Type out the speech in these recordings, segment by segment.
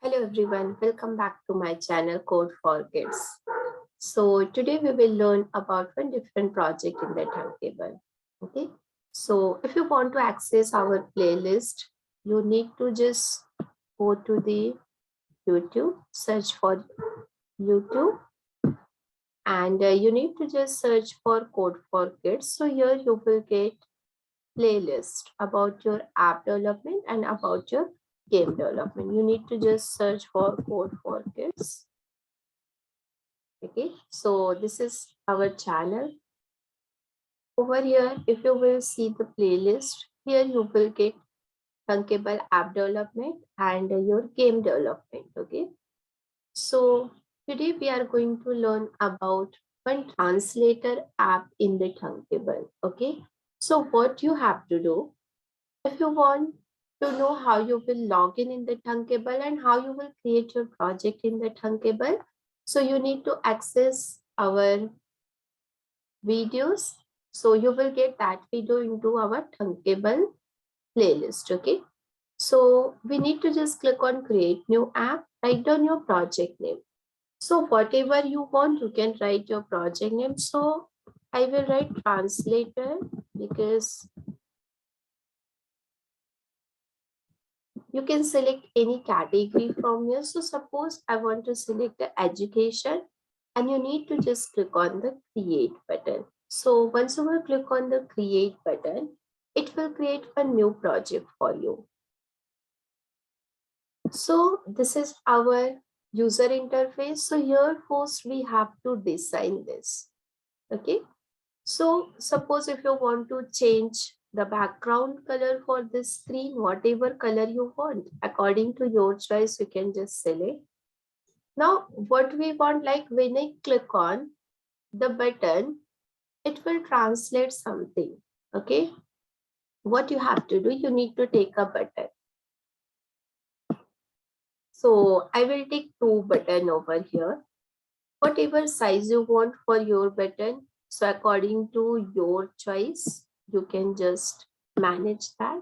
Hello everyone, welcome back to my channel Code for Kids. So today we will learn about one different project in the Thunkable. Okay, so if you want to access our playlist, you need to just go to the YouTube, search for YouTube, and you need to just search for Code for Kids. So here you will get playlist about your app development and about your game development. You need to just search for Code for Kids. Okay, so this is our channel. Over here, if you will see the playlist, here you will get Thunkable app development and your game development. Okay, so today we are going to learn about one translator app in the Thunkable. Okay, so what you have to do, if you want to know how you will log in the Thunkable and how you will create your project in the Thunkable, so you need to access our videos. So you will get that video into our Thunkable playlist. Okay. So we need to just click on create new app, write down your project name. So whatever you want, you can write your project name. So I will write translator because you can select any category from here. So suppose I want to select the education and you need to just click on the create button. So once you will click on the create button, it will create a new project for you. So this is our user interface. So here first we have to design this. Okay. So suppose if you want to change the background color for this screen, whatever color you want, according to your choice, you can just select. Now, what we want, like when I click on the button, it will translate something. Okay. What you have to do, you need to take a button. So I will take two button over here. Whatever size you want for your button. So according to your choice, you can just manage that.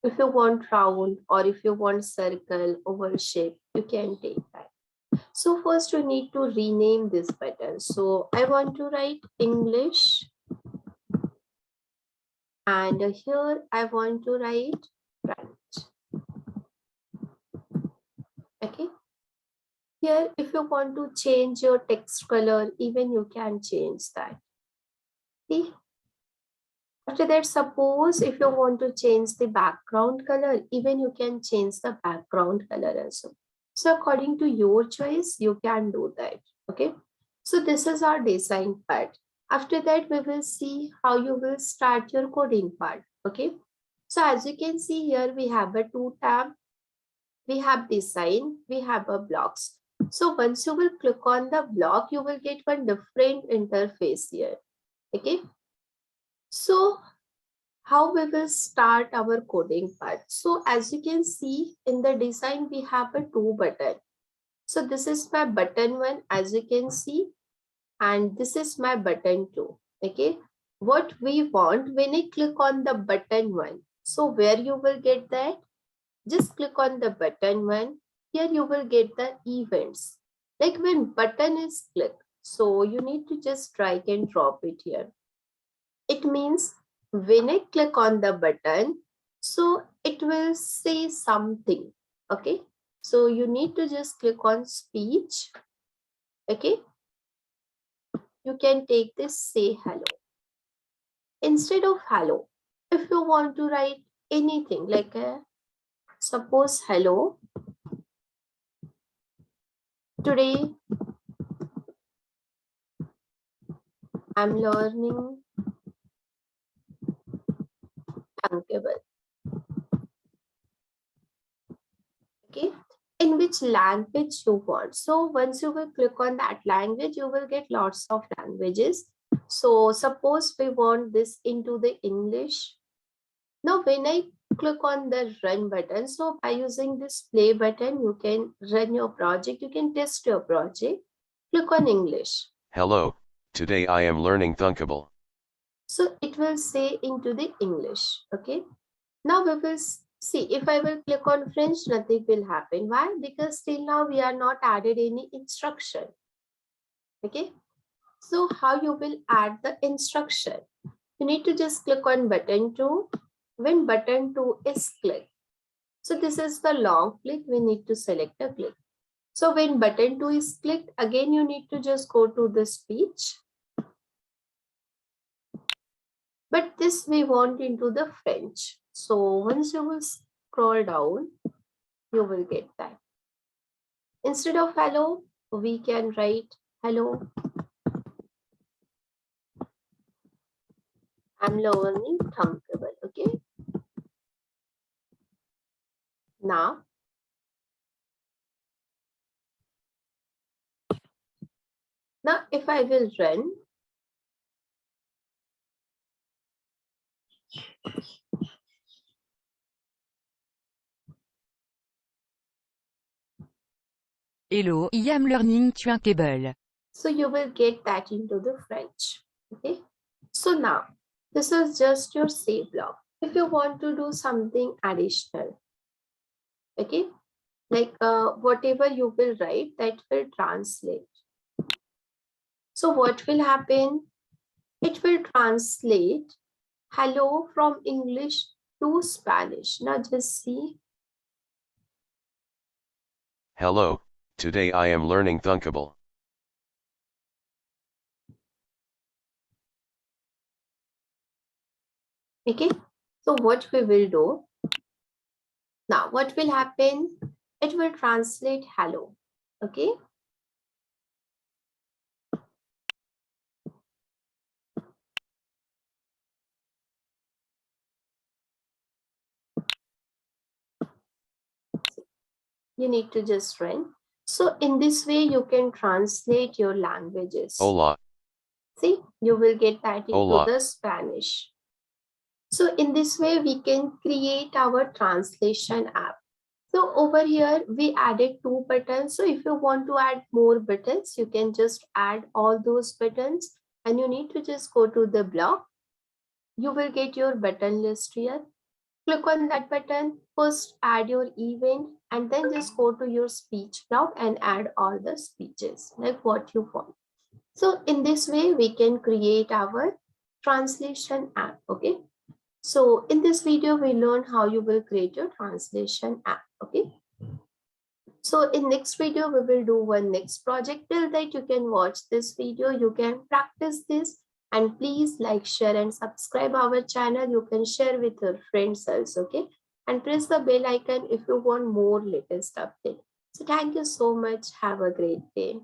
If you want round or if you want circle, oval shape, you can take that. So first you need to rename this button. So I want to write English and here I want to write French. Okay. Here if you want to change your text color, even you can change that. See? After that, suppose if you want to change the background color, even you can change the background color also. So according to your choice, you can do that. Okay. So this is our design part. After that, we will see how you will start your coding part. Okay. So as you can see here, we have a two tab. We have design, we have a blocks. So once you will click on the block, you will get one different interface here. Okay. So how we will start our coding part. So as you can see in the design, we have a two button. So this is my button one, as you can see, and this is my button two. Okay. What we want when I click on the button one. So where you will get that? Just click on the button one. Here you will get the events. Like when button is clicked. So you need to just drag and drop it here. It means when I click on the button, so it will say something. Okay. So you need to just click on speech. Okay. You can take this say hello. Instead of hello, if you want to write anything like suppose hello, today I'm learning Thunkable. Okay. In which language you want. So once you will click on that language, you will get lots of languages. So suppose we want this into the English. Now when I click on the run button, so by using this play button, you can run your project, you can test your project. Click on English. Hello, today I am learning Thunkable. So it will say into the English. Okay. Now we will See, if I will click on French, nothing will happen. Why? Because till now we are not added any instruction. Okay. So how you will add the instruction? You need to just click on button 2. When button 2 is clicked, so this is the long click, we need to select a click. So when button 2 is clicked, again you need to just go to the speech. But this we want into the French. So once you will scroll down, you will get that. Instead of hello, we can write hello, I'm learning Thunkable. Okay. Now if I will run, Hello, I am learning Thunkable. so you will get that into the French. Okay. So now this is just your save block. If you want to do something additional, okay, like whatever you will write, that will translate. So what will happen? It will translate hello from English to Spanish. Now just see. Hello, today I am learning Thunkable. Okay. So what we will do now, what will happen? It will translate hello. Okay. You need to just run. So in this way, you can translate your languages. Hola, See, you will get that into hola, the Spanish. So in this way, we can create our translation app. So over here, we added 2 buttons. So if you want to add more buttons, you can just add all those buttons and you need to just go to the block. You will get your button list here. Click on that button, first add your event and then just go to your speech block and add all the speeches like what you want. So in this way, we can create our translation app. Okay. So in this video, we learn how you will create your translation app. Okay. So in next video, we will do one next project. Till that, you can watch this video. You can practice this. And please like, share, and subscribe our channel. You can share with your friends also, okay? And press the bell icon if you want more latest update. So thank you so much. Have a great day.